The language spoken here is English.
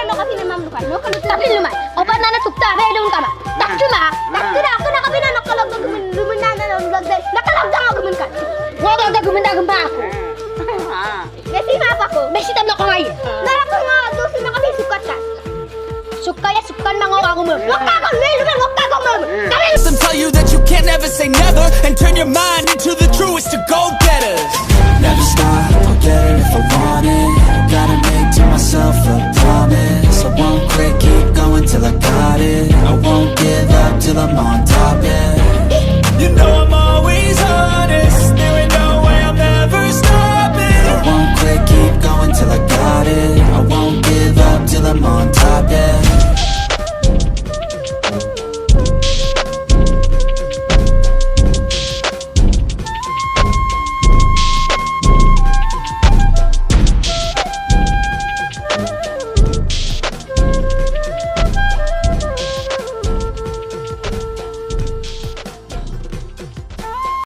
no kasi namamlukan. No kalut tapi lumay. Opa na natukta ba ilong kama. Takuma. Taktura ako na kami na nakalag na gumun na lagday. Nakalag na gumun ka. Wala na gumun na gumba ako. Kasi mapa ko. May sitam na ko ngayon. Narako nga dosi na kami sukat ka. Sukaya sukan mga ako mo. Wakka ko lumen wakka ko mo. Let them tell you that you can't never say never and turn your mind into the truest of go-getters. Never stop, I'll get it if I want it.